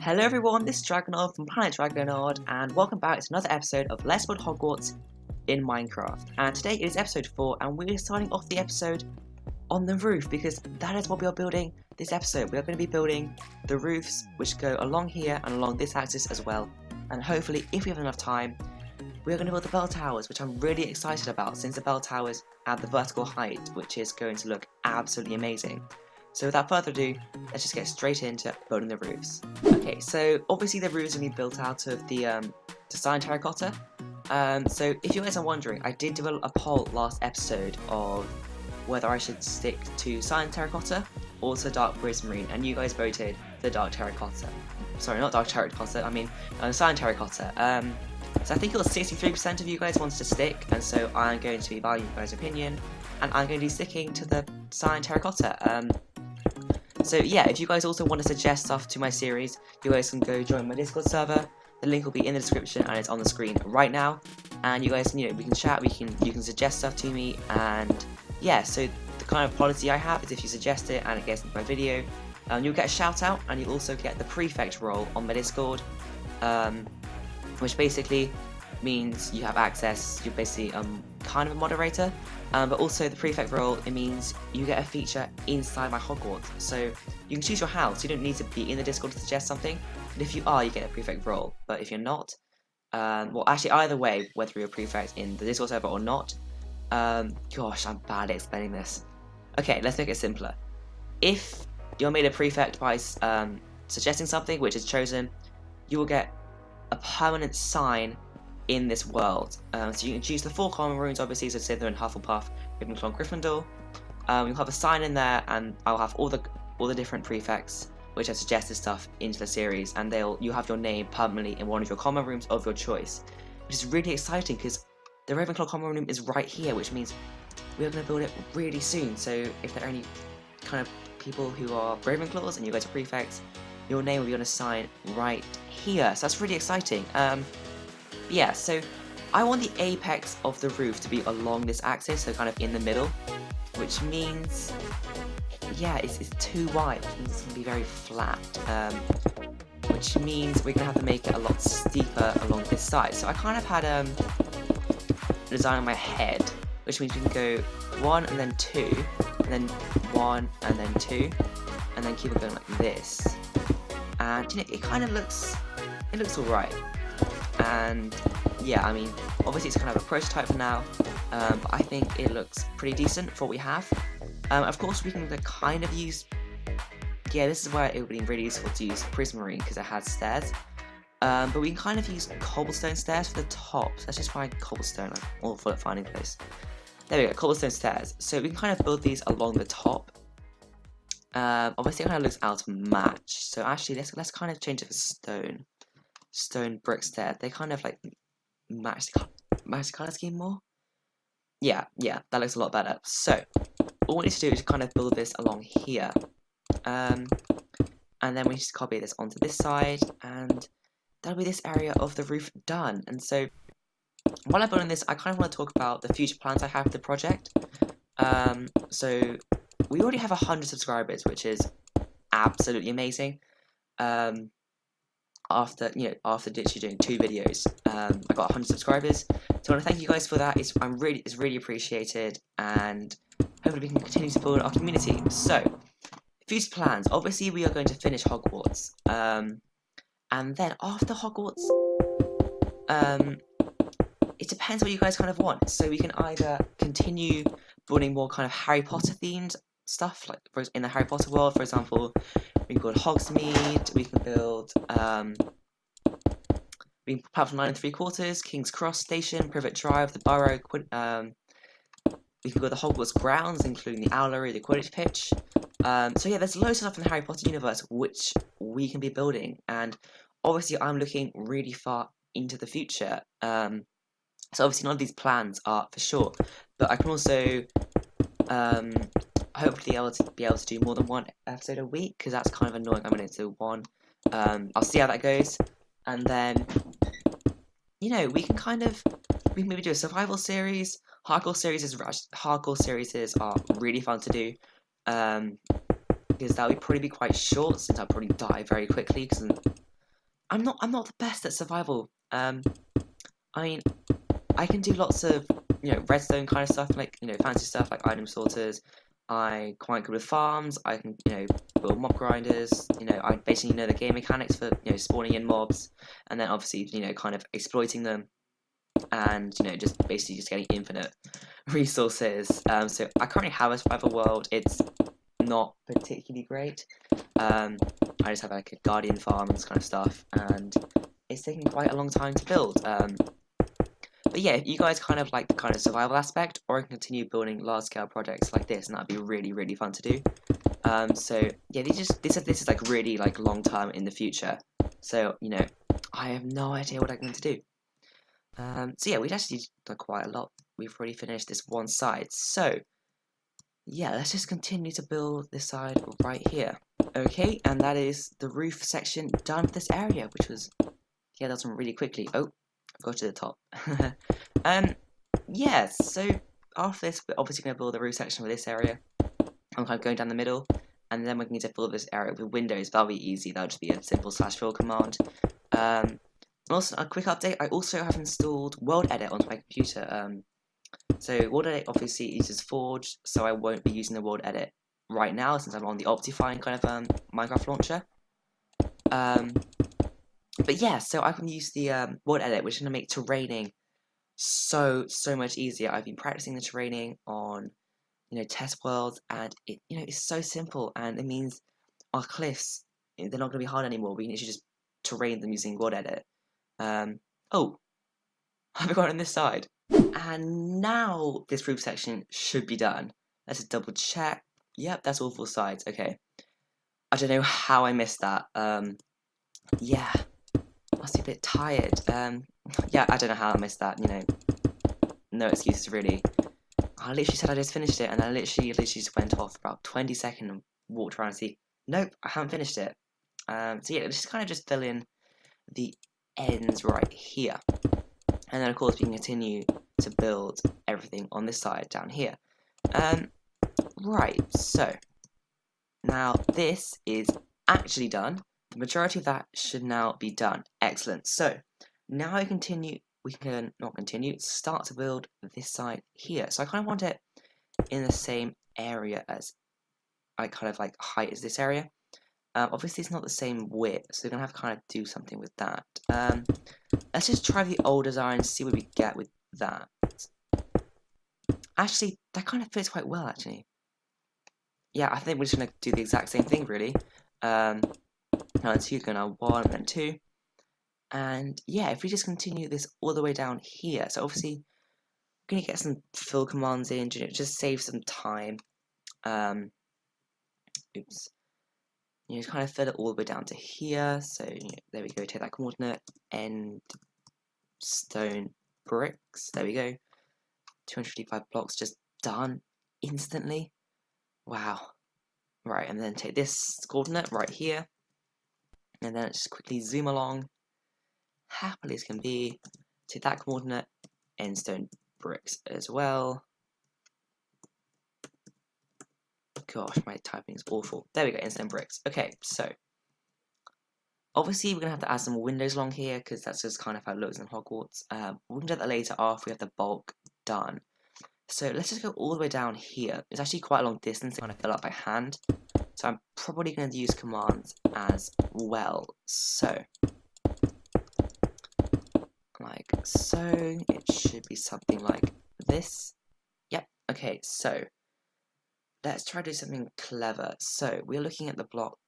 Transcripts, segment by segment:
Hello everyone, this is Dragonard from Planet Dragonard, and welcome back to another episode of Let's Build Hogwarts in Minecraft. And today is episode 4, and we're starting off the episode on the roof, because that is what we are building this episode. We are going to be building the roofs, which go along here and along this axis as well. And hopefully, if we have enough time, we're going to build the bell towers, which I'm really excited about, since the bell towers add the vertical height, which is going to look absolutely amazing. So without further ado, let's just get straight into building the roofs. Okay, so obviously the roofs are going to be built out of the cyan terracotta. So if you guys are wondering, I did do a poll last episode of whether I should stick to cyan terracotta or to dark prismarine, and you guys voted the dark terracotta. Sorry, not dark terracotta, I mean cyan terracotta. So I think it was 63% of you guys wanted to stick, and so I'm going to be valuing you guys' opinion, and I'm going to be sticking to the cyan terracotta. So yeah, if you guys also want to suggest stuff to my series, you guys can go join my Discord server. The link will be in the description and it's on the screen right now. And you guys, we can chat, you can suggest stuff to me, and yeah, so the kind of policy I have is if you suggest it and it gets into my video, you'll get a shout out, and you'll also get the prefect role on my Discord, which basically means you have access, you're basically kind of a moderator, but also the prefect role, it means you get a feature inside my Hogwarts. So you can choose your house, you don't need to be in the Discord to suggest something, but if you are, you get a prefect role. But if you're not, well actually either way, whether you're a prefect in the Discord server or not, gosh, I'm bad at explaining this. Okay, let's make it simpler. If you're made a prefect by suggesting something which is chosen, you will get a permanent sign in this world. So you can choose the 4 common runes, obviously, so Slytherin, Hufflepuff, Ravenclaw, and Gryffindor. You'll have a sign in there, and I'll have all the different prefects which have suggested stuff into the series, and you'll have your name permanently in one of your common rooms of your choice, which is really exciting because the Ravenclaw common room is right here, which means we're going to build it really soon. So if there are any kind of people who are Ravenclaws and you guys are prefects, your name will be on a sign right here. So that's really exciting. Yeah, so I want the apex of the roof to be along this axis, so kind of in the middle, which means, yeah, it's too wide, which means it's going to be very flat, which means we're going to have to make it a lot steeper along this side. So I kind of had a design in my head, which means we can go 1 and then 2, and then 1 and then 2, and then keep on going like this. And it kind of looks, alright. And yeah, I mean, obviously it's kind of a prototype for now, but I think it looks pretty decent for what we have. Of course, we can kind of use, yeah, this is where it would be really useful to use prismarine because it has stairs. But we can kind of use cobblestone stairs for the top. So let's just find cobblestone, like awful at finding place. There we go, cobblestone stairs. So we can kind of build these along the top. Obviously it kind of looks out of match. So actually, let's kind of change it to stone brick stair. They kind of like match the color scheme more. Yeah, that looks a lot better. So all we need to do is kind of build this along here, and then we just copy this onto this side, and that'll be this area of the roof done. And so while I'm building this, I kind of want to talk about the future plans I have for the project. So we already have 100 subscribers, which is absolutely amazing. After literally doing 2 videos, I got 100 subscribers. So I want to thank you guys for that. It's really appreciated, and hopefully we can continue to build our community. So, future plans. Obviously, we are going to finish Hogwarts, and then after Hogwarts, it depends what you guys kind of want. So we can either continue building more kind of Harry Potter themed stuff, like in the Harry Potter world, for example. We can build Hogsmeade, we can build Platform 9 3/4, King's Cross Station, Privet Drive, the Borough, we can build the Hogwarts grounds, including the Owlery, the Quidditch pitch. So yeah, there's loads of stuff in the Harry Potter universe which we can be building, and obviously I'm looking really far into the future. So obviously none of these plans are for sure, but I can also hopefully be able to do more than 1 episode a week, because that's kind of annoying. I'm going to do 1. I'll see how that goes, and then we can maybe do a survival series. Hardcore series are really fun to do, because that would probably be quite short, since I'll probably die very quickly, because I'm not the best at survival. I mean, I can do lots of, redstone kind of stuff, like, fancy stuff like item sorters. I quite good with farms. I can, build mob grinders. I basically know the game mechanics for, spawning in mobs, and then obviously, kind of exploiting them, and just basically just getting infinite resources. So I currently have a survival world. It's not particularly great. I just have like a guardian farm and this kind of stuff, and it's taking quite a long time to build. But yeah, if you guys kind of like the kind of survival aspect, or I can continue building large scale projects like this, and that'd be really, really fun to do. So yeah, this is like really like long term in the future. So I have no idea what I'm going to do. So yeah, we've actually done quite a lot. We've already finished this one side. So yeah, let's just continue to build this side right here. Okay, and that is the roof section done for this area, which was, yeah, that went really quickly. Oh, I've got to the top. Yeah, so after this, we're obviously going to build the roof section for this area. I'm kind of going down the middle, and then we're going to fill this area with windows. That'll be easy. That'll just be a simple /fill command. Also, a quick update, I also have installed World Edit onto my computer. So World Edit obviously uses Forge, so I won't be using the World Edit right now since I'm on the Optifine kind of Minecraft launcher. But yeah, so I can use the World Edit, which is going to make terraining so much easier. I've been practicing the terraining on test worlds, and it's so simple, and it means our cliffs, they're not going to be hard anymore. We can actually just terrain them using World Edit. Oh, I've got it on this side. And now this roof section should be done. Let's just double check. Yep, that's all 4 sides. Okay. I don't know how I missed that. Yeah. Must be a bit tired. Yeah, I don't know how I missed that, No excuses really. I literally said I just finished it, and I literally just went off about 20 seconds and walked around and see, nope, I haven't finished it. So yeah, just kind of just fill in the ends right here. And then of course we can continue to build everything on this side down here. Right, so now this is actually done. The majority of that should now be done. Excellent. So now we can not continue, start to build this side here. So I kind of want it in the same area as, kind of like height as this area. Obviously it's not the same width, so we're going to have to kind of do something with that. Let's just try the old design and see what we get with that. Actually, that kind of fits quite well, actually. Yeah, I think we're just going to do the exact same thing, really. Now 2 is going to 1 and then 2. And yeah, if we just continue this all the way down here, so obviously we're going to get some fill commands in, just save some time. Oops. Just kind of fill it all the way down to here. So there we go, take that coordinate, end stone bricks, there we go. 255 blocks just done instantly. Wow. Right, and then take this coordinate right here, and then just quickly zoom along, happily as can be, take that coordinate, end stone bricks as well. Gosh, my typing is awful. There we go, end stone bricks. Okay, so obviously we're gonna have to add some windows along here because that's just kind of how it looks in Hogwarts. We can do that later after we have the bulk done. So let's just go all the way down here. It's actually quite a long distance to kind of fill up by hand. So I'm probably going to use commands as well. So, like so, it should be something like this. Yep, okay, so let's try to do something clever. So we're looking at the block.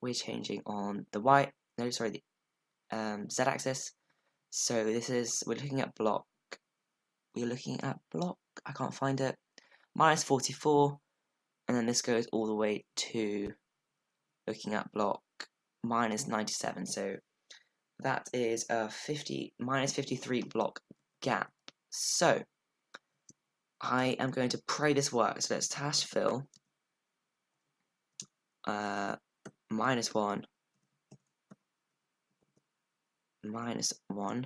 We're changing on the the Z-axis. So we're looking at block. We're looking at block, I can't find it, minus 44, and then this goes all the way to looking at block minus 97, so that is a minus 53 block gap. So I am going to pray this works. So let's /fill -1 -1.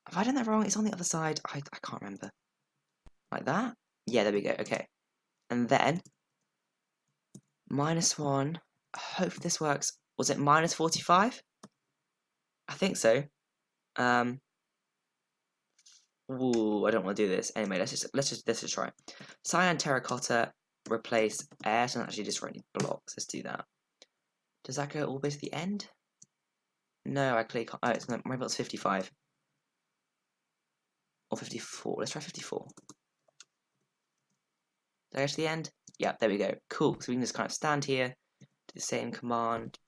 Have I done that wrong? It's on the other side. I can't remember. Like that? Yeah, there we go. Okay. And then -1. Hope this works Was it minus 45? I think so. Ooh, I don't want to do this. Anyway, let's just try. Cyan terracotta replace air. So actually just write blocks. Let's do that. Does that go all the way to the end? No, I click. Oh, it's maybe it's 55 or 54. Let's try 54. Did I go to the end? Yeah, there we go. Cool. So we can just kind of stand here, do the same command.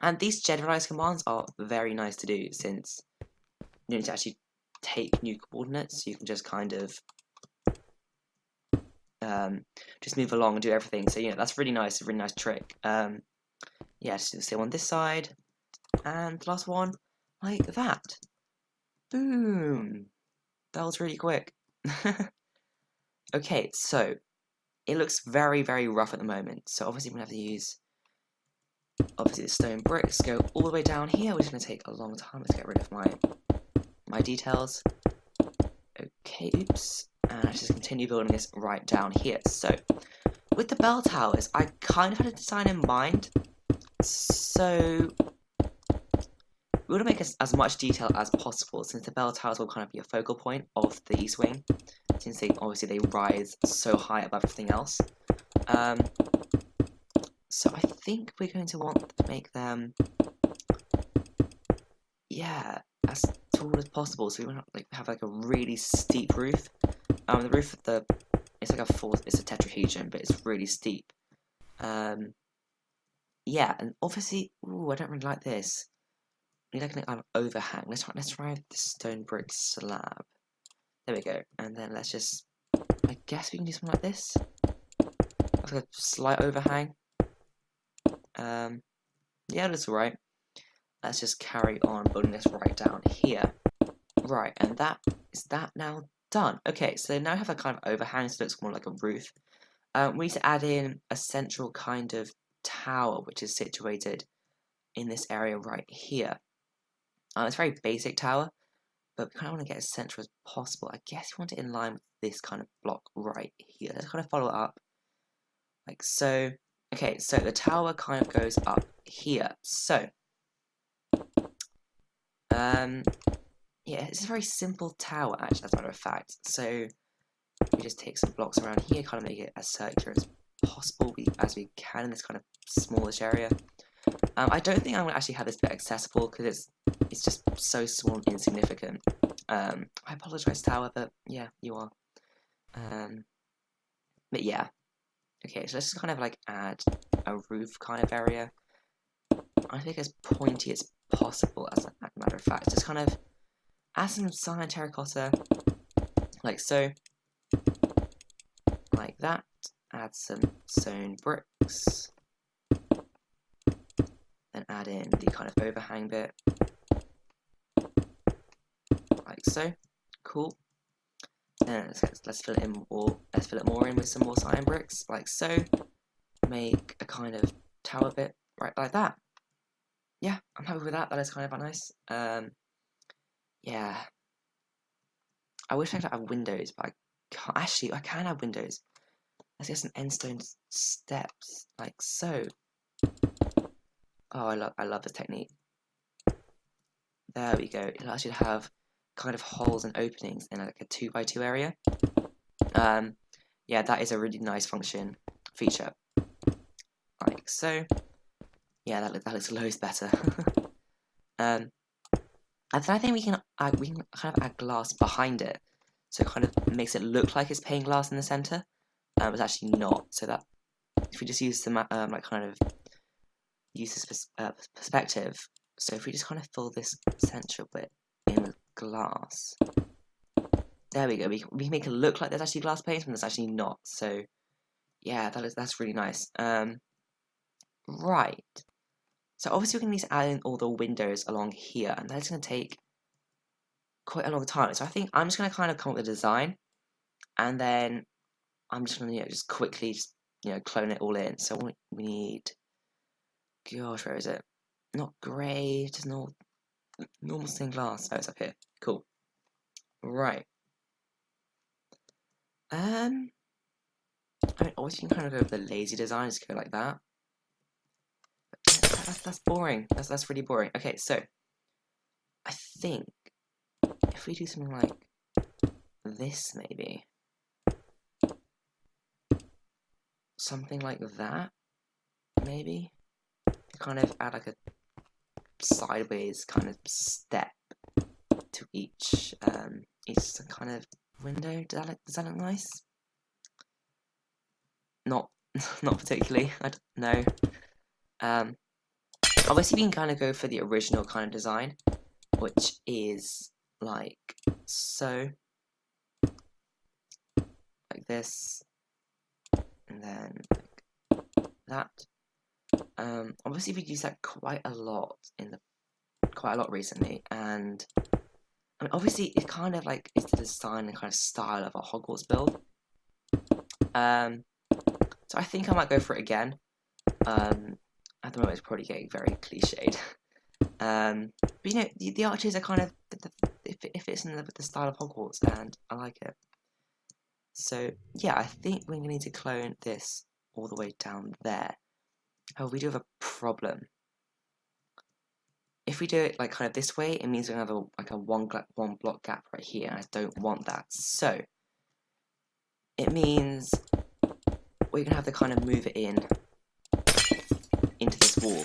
And these generalized commands are very nice to do since you need to actually take new coordinates. So you can just kind of just move along and do everything. So yeah, that's really nice. A really nice trick. Yeah, just do the same on this side, and the last one like that. Boom. That was really quick. Okay, so it looks very, very rough at the moment. So obviously we're gonna have to use obviously the stone bricks, go all the way down here, which is gonna take a long time. Let's get rid of my details. Okay, oops. And let's just continue building this right down here. So with the bell towers, I kind of had a design in mind. So we want to make as much detail as possible, since the bell towers will kind of be a focal point of the east wing, since they rise so high above everything else. So I think we're going to want to make them, yeah, as tall as possible. So we want to have like a really steep roof. The roof of it's like it's a tetrahedron, but it's really steep. Yeah, and obviously, ooh, I don't really like this. We need like an kind of overhang. Let's try the stone brick slab. There we go. And then let's just, I guess we can do something like this. Like a slight overhang. Yeah, that's alright. Let's just carry on building this right down here. Right, and is that now done? Okay, so now I have a kind of overhang, so it looks more like a roof. We need to add in a central kind of tower, which is situated in this area right here. It's a very basic tower, but we kind of want to get as central as possible. I guess we want it in line with this kind of block right here. Let's kind of follow it up, like so. Okay, so the tower kind of goes up here. So, yeah, it's a very simple tower, actually, as a matter of fact. So, we just take some blocks around here, kind of make it as circular as possible as we can in this kind of smallish area. I don't think I'm going to actually have this bit accessible because it's just so small and insignificant. I apologise, tower, but yeah, you are. But yeah. Okay, so let's just kind of like add a roof kind of area. I think as pointy as possible, as a matter of fact. Just kind of add some cyan terracotta, like so. Like that. Add some stone bricks. Then add in the kind of overhang bit. Like so. Cool. And let's fill it in more. Let's fill it more in with some more cyan bricks, like so. Make a kind of tower bit right like that. Yeah, I'm happy with that. That is kind of nice. Yeah. I wish I could have windows, but I can't. Actually, I can have windows. Let's get some endstone steps, like so. Oh, I love this technique. There we go. It allows you to have kind of holes and openings in like a 2x2 area. Yeah, that is a really nice feature. Like so. Yeah, that looks loads better. And then I think we can kind of add glass behind it, so it kind of makes it look like it's pane glass in the center. It's actually not. So that if we just use the like kind of use this perspective, so if we just kind of fill this central bit in with glass, there we go. We can make it look like there's actually glass panes, but there's actually not. So yeah, that's really nice. Right. So obviously we're going to need to add in all the windows along here, and that's going to take quite a long time. So I think I'm just going to kind of come up with a design, and then I'm just going to just quickly clone it all in. So we need, gosh, where is it? Not grey, just normal stained glass. Oh, it's up here. Cool. Right. I mean, obviously you can kind of go with the lazy design, just go like that. that's boring. That's really boring. Okay, so I think if we do something like this, maybe something like that, maybe kind of add like a sideways kind of step to each kind of window. Does that look nice? Not not particularly. I don't know. Obviously we can kind of go for the original kind of design, which is like so, like this, and then like that. Obviously we've used that quite a lot recently, and I mean obviously it kind of like is the design and kind of style of a Hogwarts build. So I think I might go for it again. At the moment it's probably getting very cliched. But you know, the arches are kind of it fits in the style of Hogwarts, and I like it. So yeah, I think we're gonna need to clone this all the way down there. Oh, we do have a problem. If we do it like kind of this way, it means we're gonna have a one block gap right here, and I don't want that. So it means we're gonna have to kind of move it into this wall.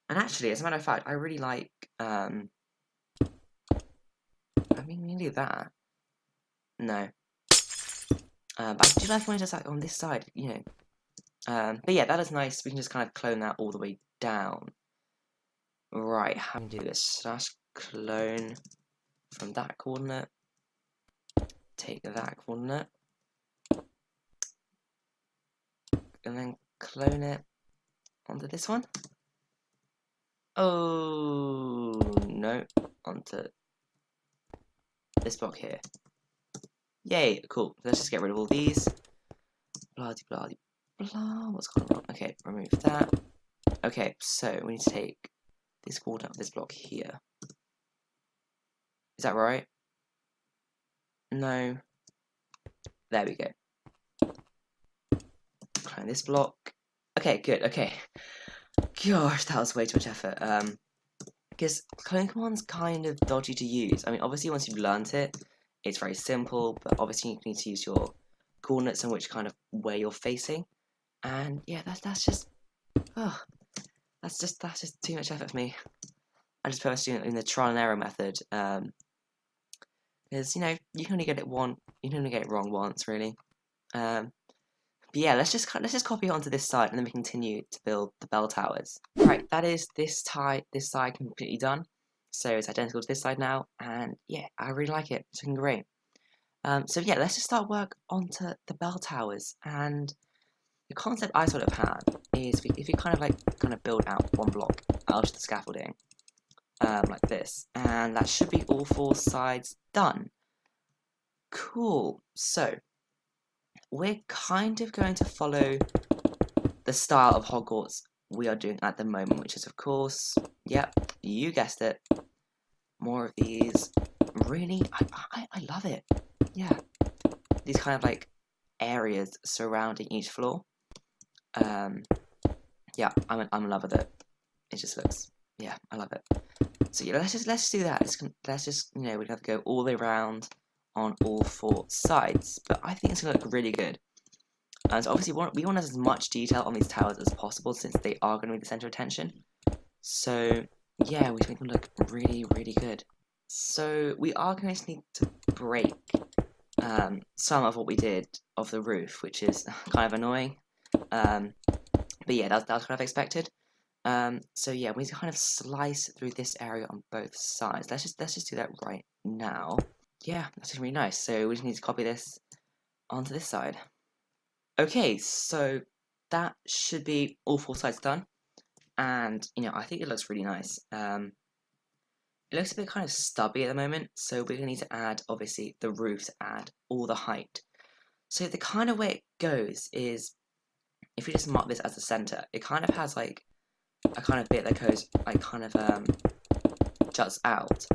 And actually, as a matter of fact, I really like I mean we can do that. No. But I do like when it's just like on this side, you know. But yeah, that is nice. We can just kind of clone that all the way down. Right, how do we do this? Slash clone from that coordinate. Take that coordinate. And then clone it onto this one. Oh, no. Onto this block here. Yay, cool. Let's just get rid of all these. Blah, blah, blah. What's gone wrong? Okay, remove that. Okay, so we need to take this coordinate of this block here. Is that right? No. There we go. Clone this block. Okay, good, okay. Gosh, that was way too much effort. Because clone command's kind of dodgy to use. I mean, obviously once you've learnt it, it's very simple, but obviously you need to use your coordinates and which kind of way you're facing. And yeah, that's just too much effort for me. I just prefer doing it in the trial and error method. Because you know, you can only get it wrong once, really. But yeah, let's just copy it onto this side, and then we continue to build the bell towers. Right, that is this side completely done. So it's identical to this side now, and yeah, I really like it. It's looking great. So yeah, let's just start work onto the bell towers. And the concept I sort of had is if you kind of build out one block out of the scaffolding, like this, and that should be all 4 sides done. Cool. So we're kind of going to follow the style of Hogwarts we are doing at the moment, which is, of course, yep, you guessed it, more of these. Really, I love it. Yeah, these kind of like areas surrounding each floor. Yeah, I'm in love with it. It just looks, yeah, I love it. So yeah, let's just do that. Let's just, you know, we have to go all the way around on all 4 sides, but I think it's gonna look really good. And so obviously we want as much detail on these towers as possible, since they are going to be the center of attention. So yeah, we make them look really, really good. So we are going to need to break some of what we did of the roof, which is kind of annoying. But yeah, that was kind of expected. So yeah, we need to kind of slice through this area on both sides. Let's just do that right now. Yeah, that's really nice. So we just need to copy this onto this side. Okay, so that should be all 4 sides done, and you know, I think it looks really nice. It looks a bit kind of stubby at the moment, so we're gonna need to add, obviously, the roof to add all the height. So the kind of way it goes is, if we just mark this as the center, it kind of has like a kind of bit that goes like kind of juts out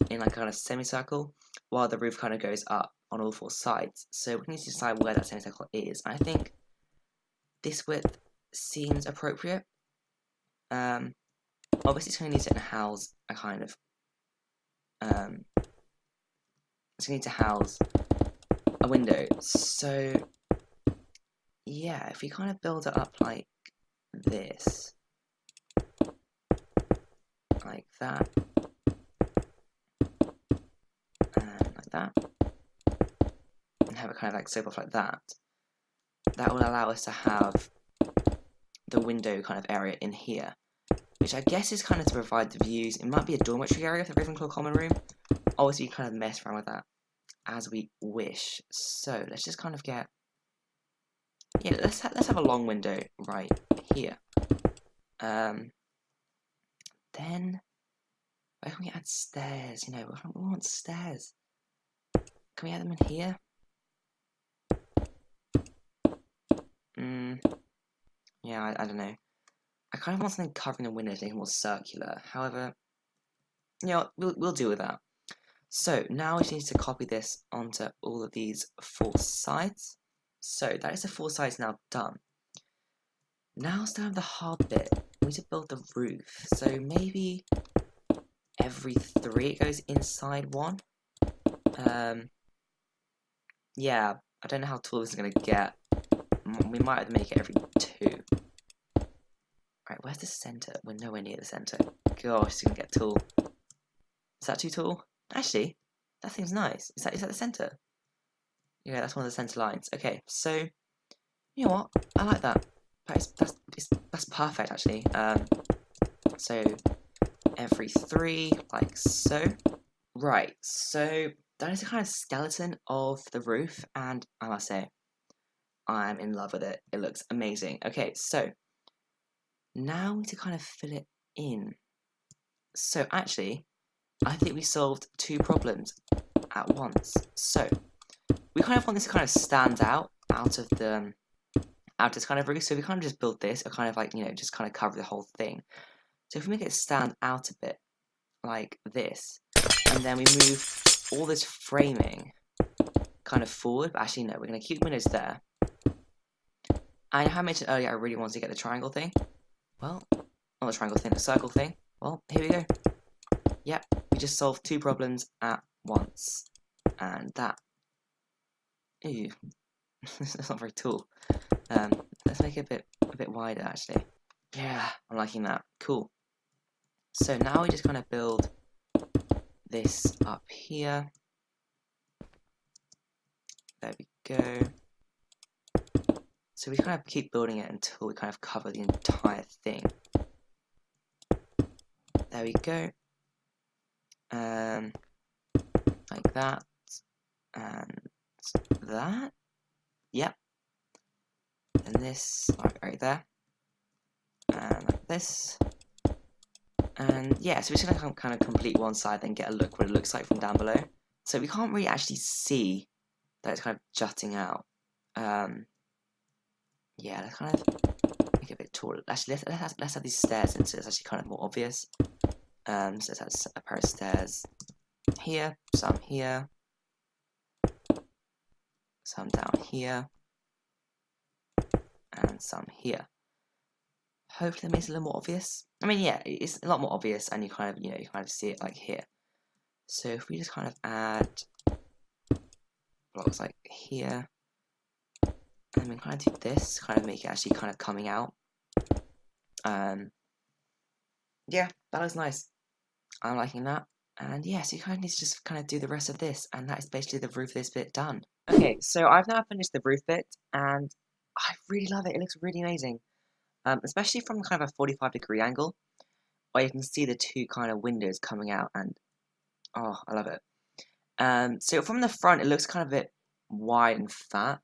in like kind of semicircle, while the roof kind of goes up on all 4 sides. So we need to decide where that semicircle is. And I think this width seems appropriate. Obviously it's going to need to house a kind of, it's going to need to house a window. So yeah, if we kind of build it up like this, like that, and like that, and have it kind of like soap off like that, that will allow us to have the window kind of area in here, which I guess is kind of to provide the views. It might be a dormitory area for the Ravenclaw common room. Obviously, you kind of mess around with that as we wish. So let's just kind of get, yeah, let's have a long window right here. Then where can we add stairs? You know, we want stairs. Can we add them in here? Yeah, I don't know. I kind of want something covering the windows, making it more circular. However, you know, we'll deal with that. So now we just need to copy this onto all of these 4 sides. So that is the 4 sides now done. Now it's down to the hard bit. We need to build the roof. So maybe every 3 it goes inside 1. Yeah, I don't know how tall this is going to get. We might have to make it every 2. Right, where's the centre? We're nowhere near the centre. Gosh, it's going to get tall. Is that too tall? Actually, that seems nice. Is that the centre? Yeah, that's one of the centre lines. Okay, so, you know what? I like that. That's perfect, actually. So, every 3, like so. Right, so that is a kind of skeleton of the roof, and I must say, I'm in love with it. It looks amazing. Okay, so now we need to kind of fill it in. So actually, I think we solved 2 problems at once. So we kind of want this to kind of stand out of this kind of roof. So we kind of just build this, or kind of like, you know, just kind of cover the whole thing. So if we make it stand out a bit like this, and then we move all this framing kind of forward, but actually no, we're going to keep windows there. And I mentioned earlier I really wanted to get the triangle thing. Well, not the triangle thing, the circle thing. Well, here we go. Yep, we just solved 2 problems at once. And that... Ew. That's not very tall. Let's make it a bit wider, actually. Yeah, I'm liking that. Cool. So now we just kind of build this up here. There we go. So we kind of keep building it until we kind of cover the entire thing. There we go. Like that. And that. Yep. And this, right there. And like this. And yeah, so we're just going to kind of complete one side, then get a look what it looks like from down below. So we can't really actually see that it's kind of jutting out. Yeah, let's kind of make it a bit taller. Actually, let's have these stairs in, so it's actually kind of more obvious. So let's have a pair of stairs here, some here, some down here, and some here. Hopefully that makes it a little more obvious. I mean, yeah, it's a lot more obvious, and you kind of, you know, you kind of see it like here. So if we just kind of add blocks like here, and then kind of do this, kind of make it actually kind of coming out. Yeah, that looks nice. I'm liking that. And yeah, so you kind of need to just kind of do the rest of this, and that is basically the roof of this bit done. Okay, so I've now finished the roof bit, and I really love it. It looks really amazing. Especially from kind of a 45-degree angle, where you can see the 2 kind of windows coming out, and oh, I love it. So from the front, it looks kind of a bit wide and fat,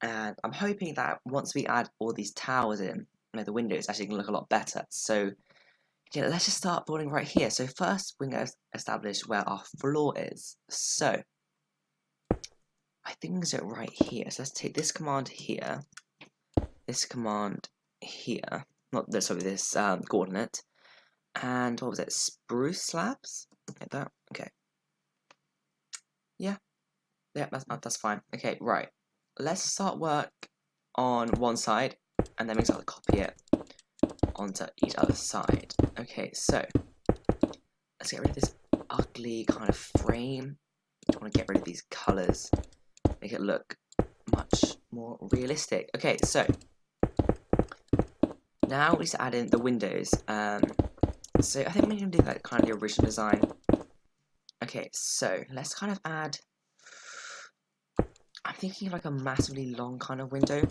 and I'm hoping that once we add all these towers in, you know, the windows actually can look a lot better. So yeah, let's just start building right here. So first, we're going to establish where our floor is. So I think it's it right here. So let's take this command here, this command here, not this, sorry, this coordinate, and what was it? Spruce slabs, like that. Okay. Yeah, that's fine. Okay, right. Let's start work on one side, and then we start to copy it onto each other side. Okay, so let's get rid of this ugly kind of frame. I want to get rid of these colours, make it look much more realistic. Okay, so now we need to add in the windows. So I think we're going to do that kind of the original design. Okay, so let's kind of add, I'm thinking of like a massively long kind of window.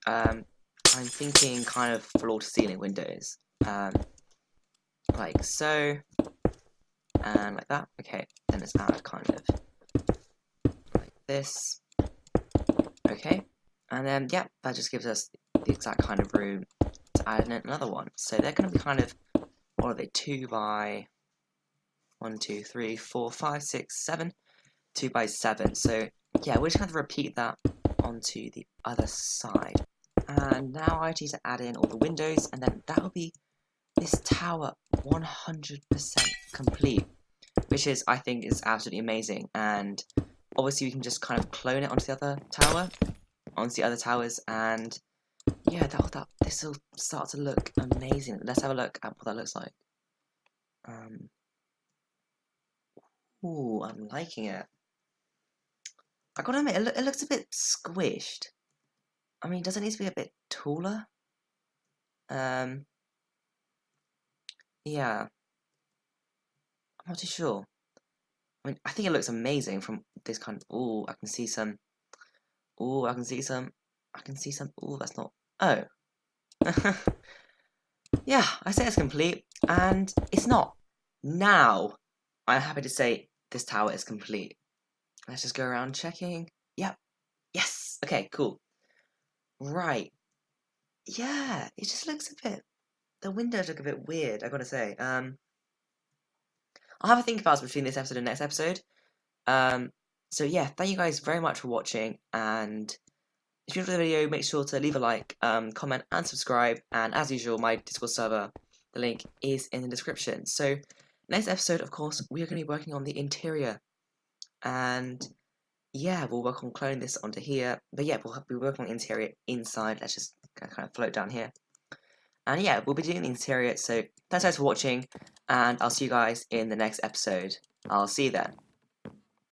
I'm thinking kind of floor to ceiling windows. Like so, and like that. Okay, then let's add kind of like this. Okay, and then yeah, that just gives us the exact kind of room to add in another one. So they're going to be kind of, what are they, 2 by 1, 2, 3, 4, 5, 6, 7, 2 by 7. So yeah, we're just going to repeat that onto the other side. And now I need to add in all the windows, and then that will be this tower 100% complete, which is, I think, is absolutely amazing. And obviously we can just kind of clone it onto the other tower, onto the other towers, and yeah, this will start to look amazing. Let's have a look at what that looks like. Ooh, I'm liking it. I gotta admit, it looks a bit squished. I mean, does it need to be a bit taller? Yeah, I'm not too sure. I mean, I think it looks amazing from this kind of. Ooh, I can see some. Ooh, I can see some. I can see some. Ooh, that's not. Oh. Yeah, I say it's complete, and it's not. Now, I'm happy to say this tower is complete. Let's just go around checking. Yep. Yes. Okay, cool. Right. Yeah, it just looks a bit. The windows look a bit weird, I gotta say. I'll have a think about it between this episode and next episode. So yeah, thank you guys very much for watching, and if you enjoyed the video, make sure to leave a like, comment, and subscribe. And as usual, my Discord server, the link is in the description. So next episode, of course, we are going to be working on the interior, and yeah, we'll work on cloning this onto here. But yeah, we'll be working on interior inside. Let's just kind of float down here. And yeah, we'll be doing the interior. So thanks guys for watching, and I'll see you guys in the next episode. I'll see you then.